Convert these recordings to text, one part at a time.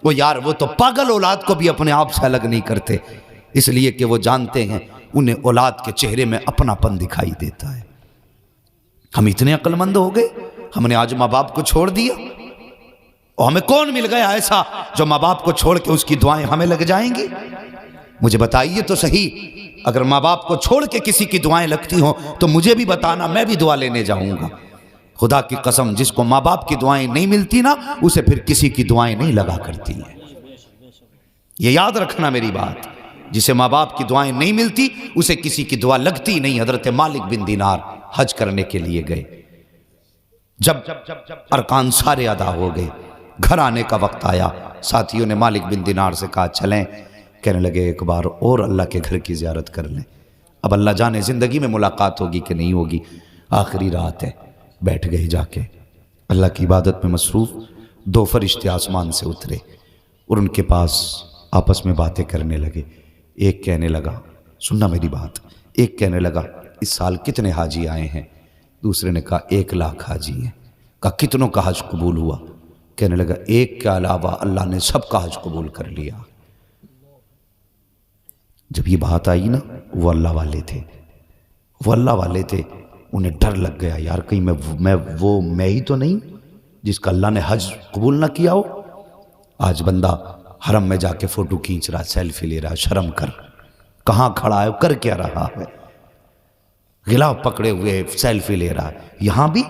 وہ یار وہ تو پاگل اولاد کو بھی اپنے آپ سے الگ نہیں کرتے، اس لیے کہ وہ جانتے ہیں انہیں اولاد کے چہرے میں اپنا پن دکھائی دیتا ہے۔ ہم اتنے عقل مند ہو گئے، ہم نے آج ماں باپ کو چھوڑ دیا، اور ہمیں کون مل گیا ایسا جو ماں باپ کو چھوڑ کے اس کی دعائیں ہمیں لگ جائیں گی؟ مجھے بتائیے تو صحیح، اگر ماں باپ کو چھوڑ کے کسی کی دعائیں لگتی ہوں تو مجھے بھی بتانا، میں بھی دعا لینے جاؤں گا۔ خدا کی قسم، جس کو ماں باپ کی دعائیں نہیں ملتی نا، اسے پھر کسی کی دعائیں نہیں لگا کرتی ہیں۔ یہ یاد رکھنا میری بات، جسے ماں باپ کی دعائیں نہیں ملتی اسے کسی کی دعا لگتی نہیں۔ حضرت مالک بن دینار حج کرنے کے لیے گئے، جب ارکان سارے ادا ہو گئے، گھر آنے کا وقت آیا، ساتھیوں نے مالک بن دینار سے کہا چلیں، کہنے لگے ایک بار اور اللہ کے گھر کی زیارت کر لیں، اب اللہ جانے زندگی میں ملاقات ہوگی کہ نہیں ہوگی، آخری رات ہے۔ بیٹھ گئے جا کے اللہ کی عبادت میں مصروف۔ دو فرشتے آسمان سے اترے اور ان کے پاس آپس میں باتیں کرنے لگے۔ ایک کہنے لگا، سننا میری بات، ایک کہنے لگا اس سال کتنے حاجی آئے ہیں؟ دوسرے نے کہا 1,00,000 حاجی ہیں۔ کہا کتنوں کا حج قبول ہوا؟ کہنے لگا ایک کے علاوہ اللہ نے سب کا حج قبول کر لیا۔ جب یہ بات آئی نا، وہ اللہ والے تھے، وہ اللہ والے تھے، انہیں ڈر لگ گیا، یار کہیں میں ہی تو نہیں جس کا اللہ نے حج قبول نہ کیا ہو۔ آج بندہ حرم میں جا کے فوٹو کھینچ رہا ہے، سیلفی لے رہا ہے، شرم کر، کہاں کھڑا ہے، کر کیا رہا ہے، غلاف پکڑے ہوئے سیلفی لے رہا ہے۔ یہاں بھی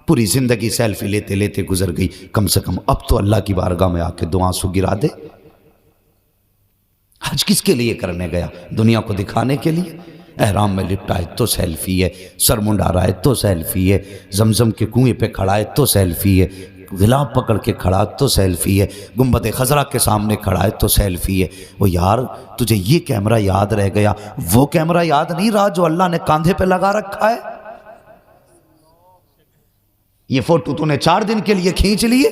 پوری زندگی سیلفی لیتے لیتے گزر گئی، کم سے کم اب تو اللہ کی بارگاہ میں آ کے دو آنسو گرا دے۔ حج کس کے لیے کرنے گیا؟ دنیا کو دکھانے کے لیے؟ احرام میں لپٹا ہے تو سیلفی ہے، سر منڈا رہا ہے تو سیلفی ہے، زمزم کے کنویں پہ کھڑا ہے تو سیلفی ہے، غلاف پکڑ کے کھڑا تو سیلفی ہے، گنبد خضرا کے سامنے کھڑا ہے تو سیلفی ہے۔ وہ یار تجھے یہ کیمرہ یاد رہ گیا، وہ کیمرہ یاد نہیں رہا جو اللہ نے کاندھے پہ لگا رکھا ہے؟ یہ فوٹو تو نے 4 دن کے لیے کھینچ لیے،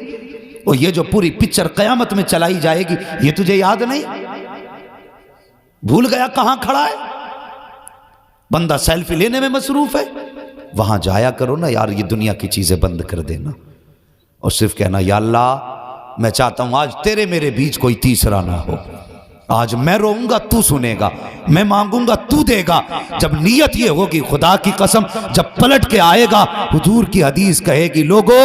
اور یہ جو پوری پکچر قیامت میں چلائی جائے گی یہ تجھے یاد نہیں؟ بھول گیا کہاں کھڑا ہے؟ بندہ سیلفی لینے میں مصروف ہے۔ وہاں جایا کرو نا یار، یہ دنیا کی چیزیں بند کر دینا، اور صرف کہنا یا اللہ میں چاہتا ہوں آج تیرے میرے بیچ کوئی تیسرا نہ ہو، آج میں روؤں گا تو سنے گا، میں مانگوں گا تو دے گا۔ جب نیت یہ ہوگی، خدا کی قسم جب پلٹ کے آئے گا، حضور کی حدیث کہے گی لوگو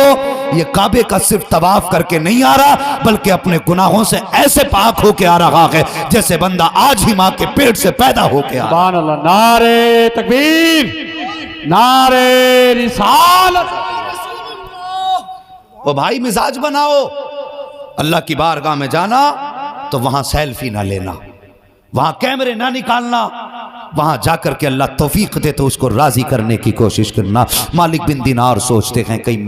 یہ کعبے کا صرف طواف کر کے نہیں آ رہا، بلکہ اپنے گناہوں سے ایسے پاک ہو کے آ رہا ہے جیسے بندہ آج ہی ماں کے پیٹ سے پیدا ہو کے آ رہا۔ سبحان اللہ، نعرہ تکبیر، نعرہ رسالت۔ وہ بھائی مزاج بناؤ، اللہ کی بارگاہ میں جانا تو وہاں سیلفی نہ لینا، وہاں کیمرے نہ نکالنا، وہاں جا کر کے اللہ توفیق دے تو اس کو راضی کرنے کی کوشش کرنا۔ مالک بن دینار سوچتے ہیں کہیں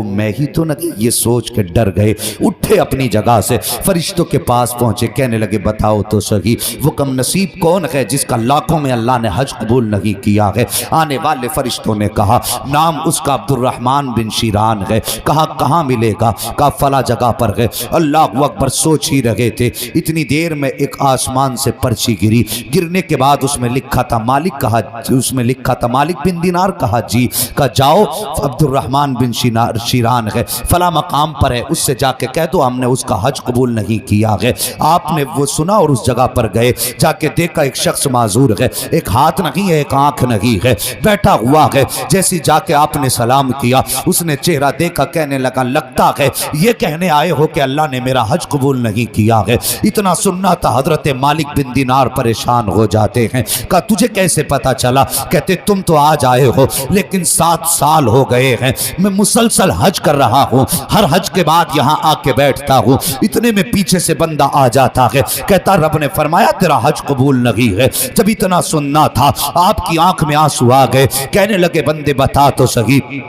میں ہی تو نہیں، یہ سوچ کے ڈر گئے، اٹھے اپنی جگہ سے، فرشتوں کے پاس پہنچے، کہنے لگے بتاؤ تو صحیح وہ کم نصیب کون ہے جس کا لاکھوں میں اللہ نے حج قبول نہیں کیا ہے؟ آنے والے فرشتوں نے کہا نام اس کا عبد الرحمن بن شیران ہے۔ کہا کہاں ملے گا؟ کہا فلاں جگہ پر ہے۔ اللہ اکبر، سوچ ہی رہے تھے، اتنی دیر میں ایک آسمان سے پرچی گری، گرنے کے بعد اس میں لکھا تھا مالک، کہا اس میں لکھا تھا مالک بن دینار، کہا جی، کہا جاؤ عبد الرحمن بن شیران ہے، فلاں مقام پر ہے، اس سے جا کے کہہ دو ہم نے اس کا حج قبول نہیں کیا ہے۔ آپ نے وہ سنا اور اس جگہ پر گئے، جا کے دیکھا ایک شخص معذور ہے، ایک ہاتھ نہیں ہے، ایک آنکھ نہیں ہے، بیٹھا ہوا ہے۔ جیسی جا کے آپ نے سلام کیا، اس نے چہرہ دیکھا، کہنے لگا لگتا ہے یہ کہنے آئے ہو کہ اللہ نے میرا حج قبول نہیں کیا ہے۔ اتنا سننا تھا، حضرت مالک بن دینار پریشان ہو جاتے ہیں۔ کہا تجھے کیسے پتا چلا؟ کہتے تم تو آج آئے ہو، لیکن 7 سال ہو گئے ہیں میں مسلسل حج کر رہا ہوں، ہر حج کے بعد یہاں آ کے بیٹھتا ہوں، اتنے میں پیچھے سے بندہ آ جاتا ہے، کہتا رب نے فرمایا تیرا حج قبول نہیں ہے۔ جب اتنا سننا تھا، آپ کی آنکھ میں آنسو آ گئے، کہنے لگے بندے بتا تو صحیح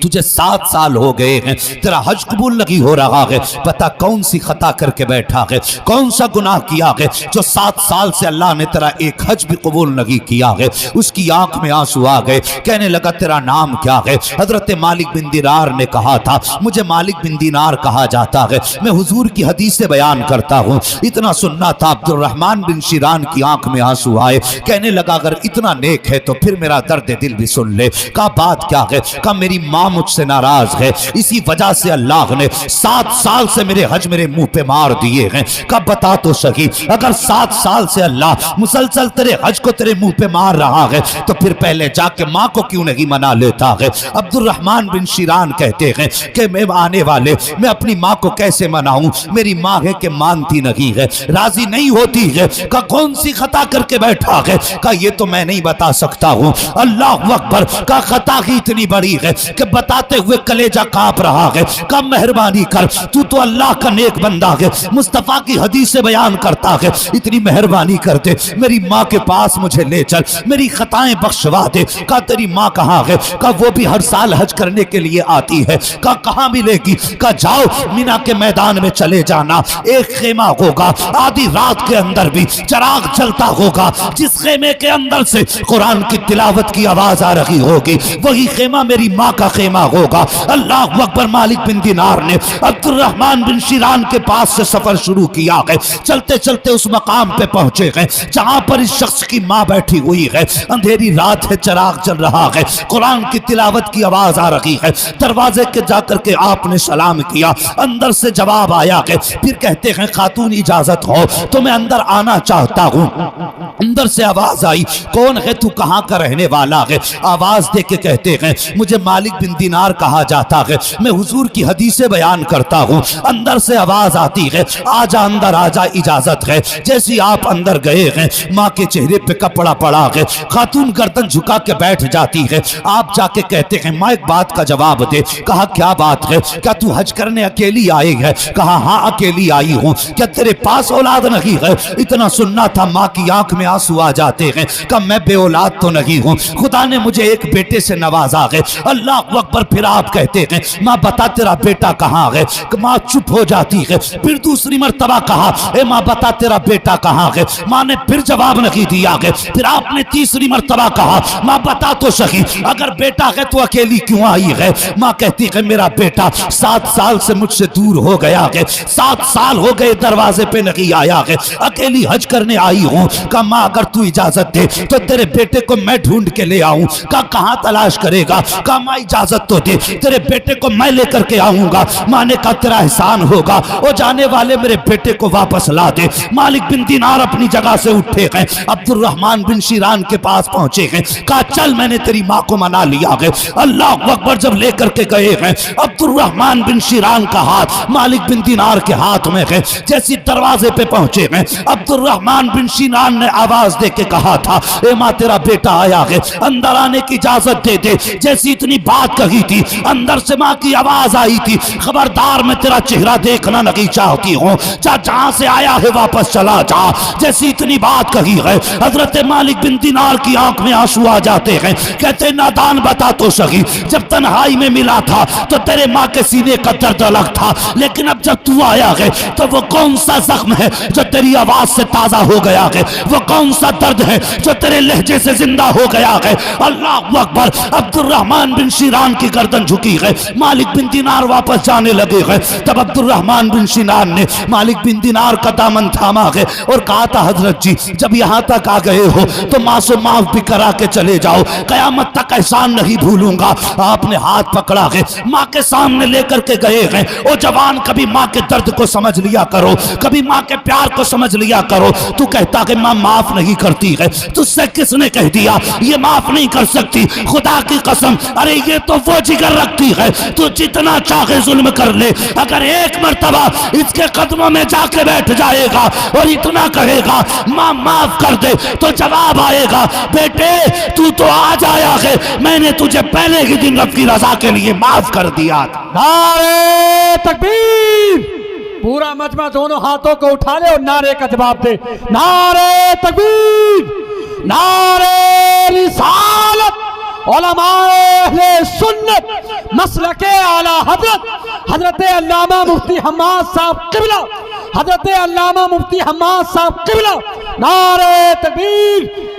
تجھے 7 سال ہو گئے ہیں تیرا حج قبول نہیں ہو رہا ہے، بتا کون سی خطا کر کے بیٹھا ہے، کون سا گناہ کیا ہے جو 7 سال سے اللہ نے تیرا ایک حج بھی قبول قبول نہیں کیا ہے، اس کی آنکھ میں آنسو آ گئے، کہنے لگا تیرا نام کیا ہے؟ حضرت مالک بن دینار نے کہا تھا مجھے مالک بن دینار کہا جاتا ہے، میں حضور کی حدیث سے بیان کرتا ہوں۔ اتنا سننا تھا، عبد الرحمن بن شیران کی آنکھ میں آنسو آئے، کہنے لگا اگر اتنا نیک ہے تو پھر میرا درد دل بھی سن لے۔ کہا بات کیا ہے؟ کہا میری ماں مجھ سے ناراض ہے، اسی وجہ سے اللہ نے 7 سال سے میرے حج میرے منہ پہ مار دیے ہیں۔ کہا بتا تو صحیح، اگر 7 سال سے اللہ مسلسل تیرے حج کو تیرے منہ پہ مار رہا ہے تو پھر پہلے جا کے ماں کو کیوں نہیں منا لیتا ہے؟ عبد الرحمن بن شیران کہتے ہیں کہ میں آنے والے میں اپنی ماں کو کیسے مناؤں؟ میری ماں ہے کہ مانتی نہیں ہے، راضی نہیں ہوتی ہے۔ کہا کون سی خطا کر کے بیٹھا ہے؟ کہا یہ تو میں نہیں بتا سکتا ہوں۔ اللہ اکبر! کہا خطا ہی اتنی بڑی ہے کہ بتاتے ہوئے کلیجہ کانپ رہا ہے۔ کہا مہربانی کر، تو اللہ کا نیک بندہ ہے، مصطفیٰ کی حدیث سے بیان کرتا ہے، اتنی مہربانی کر دے، میری ماں کے پاس مجھے لے چل، میری خطائیں بخشوا دے۔ کہا تیری ماں کہاں ہے؟ کہا وہ بھی ہر سال حج کرنے کے لیے آتی ہے۔ کہا کہاں ملے گی؟ کہا جاؤ مینا کے میدان میں چلے جانا، ایک خیمہ ہوگا، آدھی رات کے اندر بھی چراغ جلتا ہوگا، جس خیمے کے اندر سے قرآن کی تلاوت کی آواز آ رہی ہوگی، وہی خیمہ میری ماں کا خیمہ ہوگا۔ اللہ اکبر! مالک بن دینار نے عبد الرحمن بن شیران کے پاس سے سفر شروع کیا ہے۔ چلتے چلتے اس مقام پہ پہنچے ہیں جہاں پر اس شخص کی ماں بیٹھی ہوئی ہے، اندھیری رات ہے، چراغ جل رہا ہے، قرآن کی تلاوت کی آواز آ رہی ہے۔ دروازے کے جا کر کے آپ نے سلام کیا، اندر سے جواب آیا ہے، پھر کہتے ہیں خاتون اجازت ہو تو میں اندر آنا چاہتا ہوں۔ اندر سے آواز آئی، کون ہے تو، کہاں کا رہنے والا ہے؟ آواز دے کے کہتے ہیں مجھے مالک بن دینار کہا جاتا ہے، میں حضور کی حدیثیں بیان کرتا ہوں۔ اندر سے آواز آتی ہے آجا اندر آجا، اجازت ہے۔ جیسی آپ اندر گئے ہیں ماں کے چہرے پہ کپڑا پڑا ہے، خاتون گردن جھکا کے بیٹھ جاتی ہے۔ آپ جا کے کہتے ہیں ماں ایک بات کا جواب دے۔ کہا کیا بات ہے؟ کیا تو حج کرنے اکیلی آئی ہے؟ کہا ہاں اکیلی آئی ہوں۔ کیا تیرے پاس اولاد نہیں ہے؟ اتنا سننا تھا، ماں کی آنکھ میں آنسو آ جاتے ہیں۔ کہا میں بے اولاد تو نہیں ہوں، خدا نے مجھے ایک بیٹے سے نوازا ہے۔ اللہ اکبر! پھر آپ کہتے ہیں ماں بتا تیرا بیٹا کہاں ہے؟ ماں چپ ہو جاتی ہے۔ پھر دوسری مرتبہ کہا اے ماں بتا تیرا بیٹا کہاں ہے؟ ماں نے پھر جواب نہیں دیا ہے۔ پھر آپ نے تیسری مرتبہ کہا ماں بتا تو صحیح، اگر بیٹا ہے تو اکیلی کیوں آئی ہے؟ ماں کہتی ہے میرا بیٹا 7 سال سے مجھ سے دور ہو گیا ہے، 7 سال ہو گئے دروازے پہ نہیں آیا ہے، اکیلی حج کرنے آئی ہوں۔ کہا ماں اگر تو اجازت دے تو تیرے بیٹے کو میں ڈھونڈ کے لے آؤں۔ کہا کہاں تلاش کرے گا؟ کہا ماں اجازت تو دے، تیرے بیٹے کو میں لے کر کے آؤں گا۔ ماں نے کہا تیرا احسان ہوگا، او جانے والے میرے بیٹے کو واپس لا دے۔ مالک بن دینار اپنی جگہ سے اٹھے ہیں، عبد الرحمن بن شیران کے پاس پہنچے ہیں۔ کہا چل میں نے تیری ماں کو منا لیا ہے۔ اللہ اکبر! جب لے کر کے گئے ہیں عبد الرحمن بن شیران کا ہاتھ مالک بن دینار کے ہاتھ میں ہے۔ جیسی دروازے پہ پہنچے ہیں عبد الرحمن بن شیران نے آواز دے کے کہا تھا اے ماں تیرا بیٹا آیا ہے، اندر آنے کی اجازت دے دے۔ جیسی اتنی بات کہی تھی اندر سے ماں کی آواز آئی تھی خبردار میں تیرا چہرہ دیکھنا نہیں چاہتی ہوں، جہاں سے آیا ہے واپس چلا جا۔ جیسی اتنی بات کہی ہے حضرت مالک بن دینار کی آنکھ میں آنسو آ جاتے ہیں، کہتے نادان بتا تو صحیح، جب تنہائی میں ملا تھا تو تیرے ماں کے سینے کا درد الگ تھا، لیکن اب جب تو آیا ہے تو وہ کون سا زخم ہے جو تیری آواز سے تازہ ہو گیا ہے؟ وہ کون سا درد ہے جو تیرے لہجے سے زندہ ہو گیا ہے؟ اللہ اکبر! عبد الرحمن بن شیران کی گردن جھکی ہے، مالک بن دینار واپس جانے لگے ہیں۔ تب عبد الرحمن بن شیران نے مالک بن دینار کا دامن تھاما ہے اور کہا تھا حضرت جی جب یہاں تک آ گئے ہو تو ماں سے معاف بھی کرا کے چلے جاؤ، قیامت تک احسان نہیں بھولوں گا۔ آپ نے ہاتھ پکڑا ہے، ماں کے سامنے لے کر کے گئے ہیں۔ او جوان کبھی ماں کے درد کو سمجھ لیا کرو، کبھی ماں کے پیار کو سمجھ لیا کرو۔ تو کہتا کہ ماں معاف نہیں کرتی ہے، تجھ سے کس نے کہہ دیا یہ معاف نہیں کر سکتی؟ خدا کی قسم، ارے یہ تو وہ جگر رکھتی ہے، تو جتنا چاہے ظلم کر لے، اگر ایک مرتبہ اس کے قدموں میں جا کے بیٹھ جائے گا اور اتنا کہے گا ماں معاف کر دے تو جواب آئے گا بیٹے تو آج آیا ہے، میں نے تجھے پہلے ہی دن رب کی رضا کے لیے معاف کر دیا تھا۔ نعرے تکبیر! پورا مجمع دونوں ہاتھوں کو اٹھا لے اور نعرے کا جواب دے۔ نعرے تکبیر! نعرے رسالت! علماء اہل سنت مسلک اعلی حضرت علامہ مفتی حماد صاحب قبلہ، حضرت علامہ مفتی حماد صاحب قبلہ، نعرے تکبیر!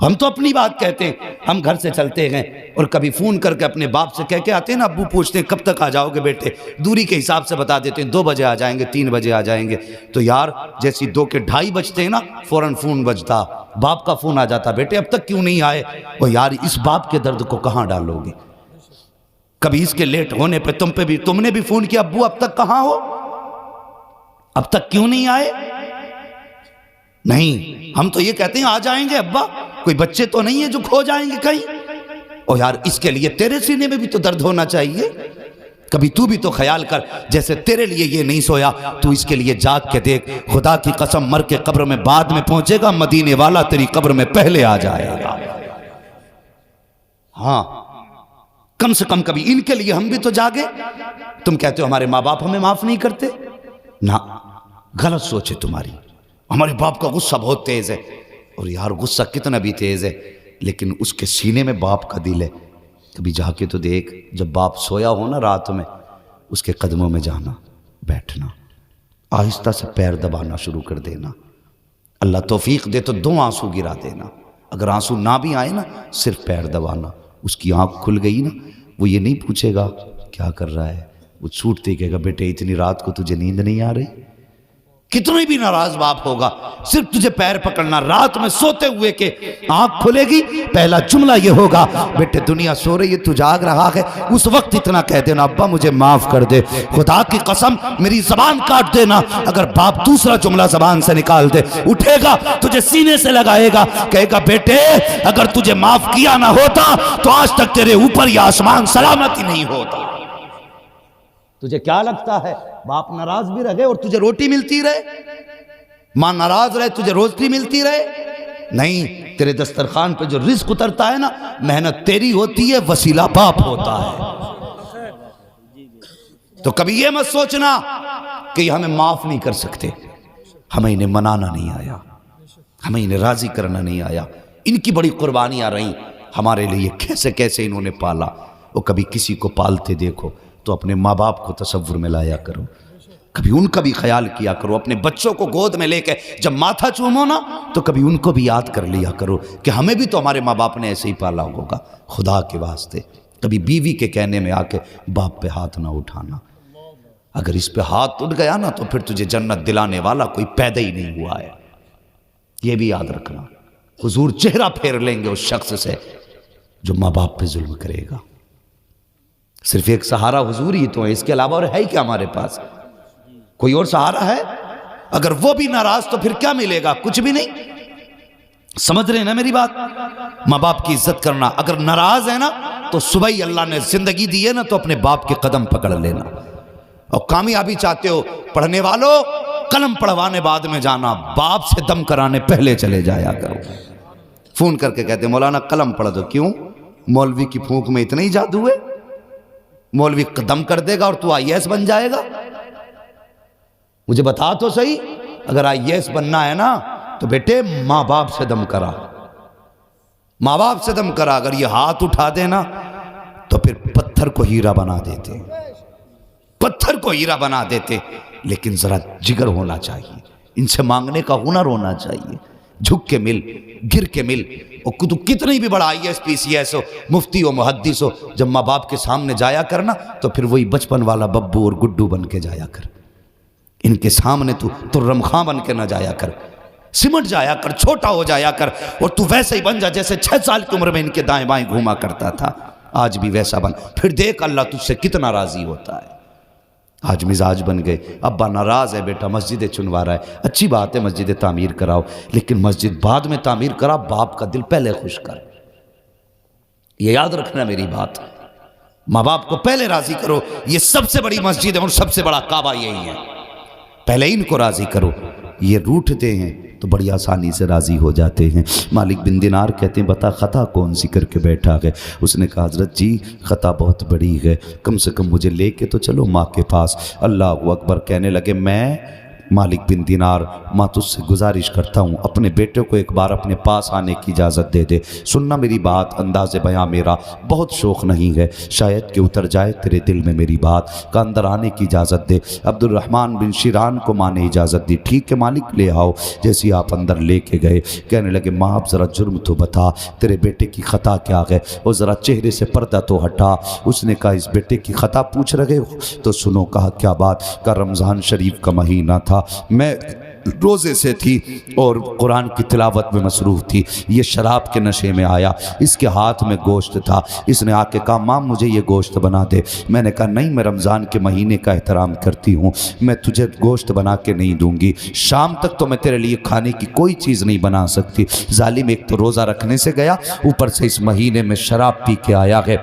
ہم تو اپنی بات کہتے ہیں، ہم گھر سے چلتے ہیں اور کبھی فون کر کے اپنے باپ سے کہہ کے آتے ہیں نا، ابو پوچھتے ہیں کب تک آ جاؤ گے بیٹے، دوری کے حساب سے بتا دیتے ہیں 2 بجے آ جائیں گے، 3 بجے آ جائیں گے، تو یار جیسی 2 کے 2:30 بجتے ہیں نا فوراً فون بجتا، باپ کا فون آ جاتا، بیٹے اب تک کیوں نہیں آئے؟ اور یار اس باپ کے درد کو کہاں ڈالو گے؟ کبھی اس کے لیٹ ہونے پہ تم نے بھی فون کیا، ابو اب تک کہاں ہو، اب تک کیوں نہیں آئے؟ نہیں، ہم تو یہ کہتے ہیں آ جائیں گے ابا، کوئی بچے تو نہیں ہیں جو کھو جائیں گے کہیں؟ اور یار اس کے لیے تیرے سینے میں بھی تو درد ہونا چاہیے، کبھی تو بھی تو خیال کر، جیسے تیرے لیے یہ نہیں سویا تو اس کے لیے جاگ کے دیکھ، خدا کی قسم مر کے قبر میں بعد میں پہنچے گا، مدینے والا تیری قبر میں پہلے آ جائے گا۔ ہاں کم سے کم کبھی ان کے لیے ہم بھی تو جاگے۔ تم کہتے ہو ہمارے ماں باپ ہمیں معاف نہیں کرتے، نہ، غلط سوچ ہے تمہاری۔ ہمارے باپ کا غصہ بہت تیز ہے، اور یار غصہ کتنا بھی تیز ہے لیکن اس کے سینے میں باپ کا دل ہے۔ کبھی جا کے تو دیکھ، جب باپ سویا ہو نا رات میں، اس کے قدموں میں جانا، بیٹھنا، آہستہ سے پیر دبانا شروع کر دینا، اللہ توفیق دے تو 2 آنسو گرا دینا، اگر آنسو نہ بھی آئے نا صرف پیر دبانا۔ اس کی آنکھ کھل گئی نا، وہ یہ نہیں پوچھے گا کیا کر رہا ہے، وہ چھوٹتے کہے گا بیٹے اتنی رات کو تجھے نیند نہیں آ رہی؟ کتنے بھی ناراض باپ ہوگا، صرف تجھے پیر پکڑنا، رات میں سوتے ہوئے کہ آنکھ کھلے گی پہلا جملہ یہ ہوگا بیٹے دنیا سو رہی ہے تو جاگ رہا ہے، اس وقت اتنا کہہ دینا ابا مجھے معاف کر دے، خدا کی قسم میری زبان کاٹ دینا۔ اگر باپ دوسرا جملہ زبان سے نکال دے، اٹھے گا تجھے سینے سے لگائے گا، کہے گا بیٹے اگر تجھے معاف کیا نہ ہوتا تو آج تک تیرے اوپر یہ آسمان سلامت ہی نہیں ہوتا۔ تجھے کیا لگتا ہے باپ ناراض بھی رہے اور تجھے روٹی ملتی رہے، ماں ناراض رہے تجھے روٹی ملتی رہے؟ نہیں، تیرے دسترخوان پہ جو رزق اترتا ہے نا، محنت تیری ہوتی ہے، وسیلہ باپ ہوتا ہے۔ تو کبھی یہ مت سوچنا کہ یہ ہمیں معاف نہیں کر سکتے، ہمیں انہیں منانا نہیں آیا، ہمیں انہیں راضی کرنا نہیں آیا، ان کی بڑی قربانیاں رہیں ہمارے لیے، کیسے کیسے انہوں نے پالا۔ اور کبھی کسی کو پالتے دیکھو تو اپنے ماں باپ کو تصور میں لایا کرو، کبھی ان کا بھی خیال کیا کرو، اپنے بچوں کو گود میں لے کے جب ماتھا چومو نا تو کبھی ان کو بھی یاد کر لیا کرو کہ ہمیں بھی تو ہمارے ماں باپ نے ایسے ہی پالا ہوگا۔ خدا کے واسطے کبھی بیوی کے کہنے میں آ کے باپ پہ ہاتھ نہ اٹھانا، اگر اس پہ ہاتھ اٹھ گیا نا تو پھر تجھے جنت دلانے والا کوئی پیدا ہی نہیں ہوا ہے، یہ بھی یاد رکھنا۔ حضور چہرہ پھیر لیں گے اس شخص سے جو ماں باپ پہ ظلم کرے گا۔ صرف ایک سہارا حضور ہی تو ہے، اس کے علاوہ اور ہے ہی کیا ہمارے پاس؟ کوئی اور سہارا ہے؟ اگر وہ بھی ناراض تو پھر کیا ملے گا؟ کچھ بھی نہیں۔ سمجھ رہے ہیں نا میری بات؟ ماں باپ کی عزت کرنا، اگر ناراض ہے نا تو صبح ہی اللہ نے زندگی دی ہے نا تو اپنے باپ کے قدم پکڑ لینا۔ اور کامیابی چاہتے ہو پڑھنے والوں، قلم پڑھوانے بعد میں جانا، باپ سے دم کرانے پہلے چلے جایا کرو۔ فون کر کے کہتے مولانا قلم پڑھ دو، کیوں؟ مولوی کی پھونک میں اتنا ہی جادو ہے؟ مولوی دم کر دے گا اور تو IAS بن جائے گا؟ مجھے بتا تو صحیح، اگر IAS بننا ہے نا تو بیٹے ماں باپ سے دم کرا، ماں باپ سے دم کرا۔ اگر یہ ہاتھ اٹھا دینا تو پھر پتھر کو ہیرا بنا دیتے، پتھر کو ہیرا بنا دیتے۔ لیکن ذرا جگر ہونا چاہیے، ان سے مانگنے کا ہنر ہونا چاہیے، جھک کے مل، گر کے مل۔ اور تو کتنی بھی بڑا IAS PCS ہو، مفتی ہو، محدث ہو، جب ماں باپ کے سامنے جایا کرنا تو پھر وہی بچپن والا ببو اور گڈو بن کے جایا کر، ان کے سامنے تو رمخاں بن کے نہ جایا کر، سمٹ جایا کر، چھوٹا ہو جایا کر، اور تو ویسے ہی بن جا جیسے 6 سال کی عمر میں ان کے دائیں بائیں گھوما کرتا تھا، آج بھی ویسا بن، پھر دیکھ اللہ تجھ سے کتنا راضی ہوتا ہے۔ آج مزاج بن گئے، ابا ناراض ہے بیٹا مسجدیں چنوا رہا ہے، اچھی بات ہے مسجد تعمیر کراؤ، لیکن مسجد بعد میں تعمیر کرا، باپ کا دل پہلے خوش کر۔ یہ یاد رکھنا میری بات، ماں باپ کو پہلے راضی کرو۔ یہ سب سے بڑی مسجد ہے اور سب سے بڑا کعبہ یہی ہے، پہلے ان کو راضی کرو۔ یہ روٹھتے ہیں تو بڑی آسانی سے راضی ہو جاتے ہیں۔ مالک بن دینار کہتے ہیں بتا خطا کون سی کر کے بیٹھا ہے؟ اس نے کہا حضرت جی خطا بہت بڑی ہے، کم سے کم مجھے لے کے تو چلو ماں کے پاس۔ اللہ اکبر کہنے لگے میں مالک بن دینار ماں تجھ سے گزارش کرتا ہوں اپنے بیٹے کو ایک بار اپنے پاس آنے کی اجازت دے دے، سننا میری بات، انداز بیاں میرا بہت شوق نہیں ہے، شاید کہ اتر جائے تیرے دل میں میری بات، کہ اندر آنے کی اجازت دے۔ عبد الرحمن بن شیران کو ماں نے اجازت دی، ٹھیک ہے مالک لے آؤ۔ جیسے آپ اندر لے کے گئے، کہنے لگے ماں اب ذرا جرم تو بتا، تیرے بیٹے کی خطا کیا ہے؟ وہ ذرا چہرے سے پردہ تو ہٹا۔ اس نے کہا اس بیٹے کی خطا پوچھ رہے ہو تو سنو۔ کہا کیا بات؟ کہ رمضان شریف کا مہینہ تھا، میں روزے سے تھی اور قرآن کی تلاوت میں مصروف تھی، یہ شراب کے نشے میں آیا، اس کے ہاتھ میں گوشت تھا، اس نے آ کے کہا ماں مجھے یہ گوشت بنا دے۔ میں نے کہا نہیں، میں رمضان کے مہینے کا احترام کرتی ہوں، میں تجھے گوشت بنا کے نہیں دوں گی، شام تک تو میں تیرے لیے کھانے کی کوئی چیز نہیں بنا سکتی۔ ظالم ایک تو روزہ رکھنے سے گیا، اوپر سے اس مہینے میں شراب پی کے آیا ہے،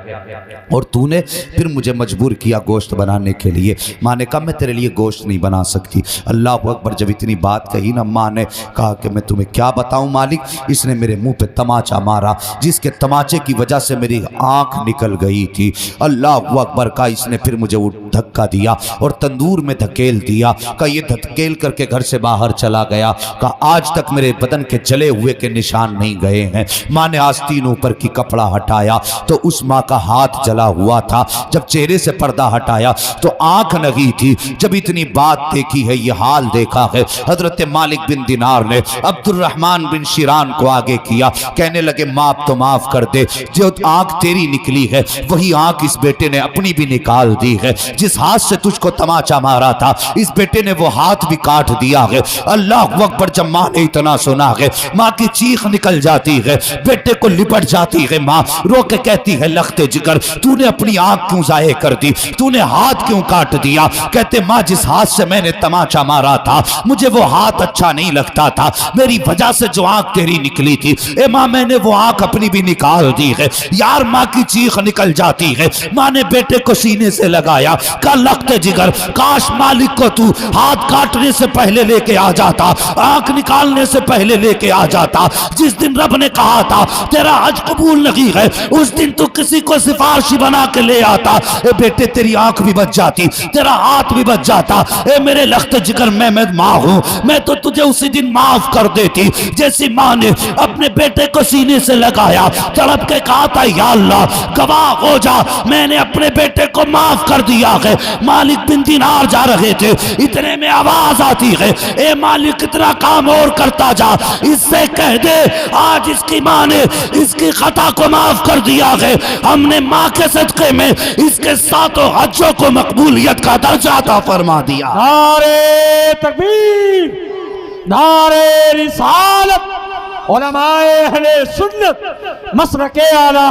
اور تو نے پھر مجھے مجبور کیا گوشت بنانے کے لیے۔ ماں نے کہا میں تیرے لیے گوشت نہیں بنا سکتی۔ اللہ اکبر، جب اتنی بات کہی نا، ماں نے کہا کہ میں تمہیں کیا بتاؤں مالک، اس نے میرے منہ پہ تماچا مارا، جس کے تماچے کی وجہ سے میری آنکھ نکل گئی تھی۔ اللہ اکبر، کہا اس نے پھر مجھے دھکا دیا اور تندور میں دھکیل دیا، کہا یہ دھکیل کر کے گھر سے باہر چلا گیا، کہا آج تک میرے بدن کے جلے ہوئے کے نشان نہیں گئے ہیں۔ ماں نے آستین اوپر کی کپڑا ہٹایا تو اس ماں کا ہاتھ جلا ہوا تھا، جب چہرے سے پردہ ہٹایا تو آنکھ نگی تھی۔ جب اتنی بات دیکھی ہے، یہ حال دیکھا ہے، حضرت مالک بن دینار نے عبد الرحمن بن شیران کو آگے کیا، کہنے لگے ماں اب تو معاف کر دے، جو آنکھ تیری نکلی ہے وہی آنکھ اس بیٹے نے اپنی بھی نکال دی ہے، جس ہاتھ سے تجھ کو تماچا مارا تھا اس بیٹے نے وہ ہاتھ بھی کاٹ دیا ہے۔ اللہ اکبر، جب ماں نے اتنا سنا ہے، ماں کی چیخ نکل جاتی ہے، بیٹے کو لپٹ جاتی ہے، ماں رو کے کہتی ہے لختے جگر تو نے اپنی آنکھ کیوں ضائع کر دی، تو نے ہاتھ کیوں کاٹ دیا؟ کہتے ماں جس ہاتھ سے میں نے تماچا مارا تھا مجھے وہ ہاتھ اچھا نہیں لگتا تھا، میری وجہ سے جو آنکھ تیری نکلی تھی اے ماں میں نے وہ آنکھ اپنی بھی نکال دی ہے۔ یار ماں کی چیخ نکل جاتی ہے، ماں نے بیٹے کو سینے سے لگایا، کہا لختے جگر کاش مالک کو تو ہاتھ کاٹنے سے پہلے لے کے آ جاتا، آنکھ نکالنے سے پہلے لے کے آ جاتا۔ جس دن رب نے کہا تھا تیرا حج قبول نہیں ہے اس دن تو کسی کو سفارشی بنا کے لے آتا، اے بیٹے تیری آنکھ بھی بچ جاتی، تیرا ہاتھ بھی بچ جاتا۔ اے میرے لخت جگر میں ماں ہوں، میں تو تجھے اسی دن معاف کر دیتی۔ جیسی ماں نے اپنے بیٹے کو سینے سے لگایا، تڑپ کے کہا تھا یا اللہ گواہ ہو جا میں نے اپنے بیٹے کو معاف کر دیا ہے۔ مالک بن دینار جا رہے تھے، اتنے میں آواز آتی ہے اے مالک اتنا کام اور کرتا جا، اس سے کہہ دے آج اس کی ماں نے اس کی خطا کو معاف کر دیا ہے، ہم نے ماں کے صدقے میں اس کے ساتوں حجوں کو مقبولیت کا درجہ عطا فرما دیا۔ نعرے تکبیر، نعرے رسالت، علماء اہل سنت مسلک اعلی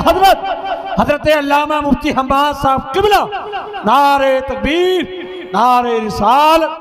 حضرت علامہ مفتی حماد صاحب قبلہ، نعرے تکبیر، نعرے رسالت۔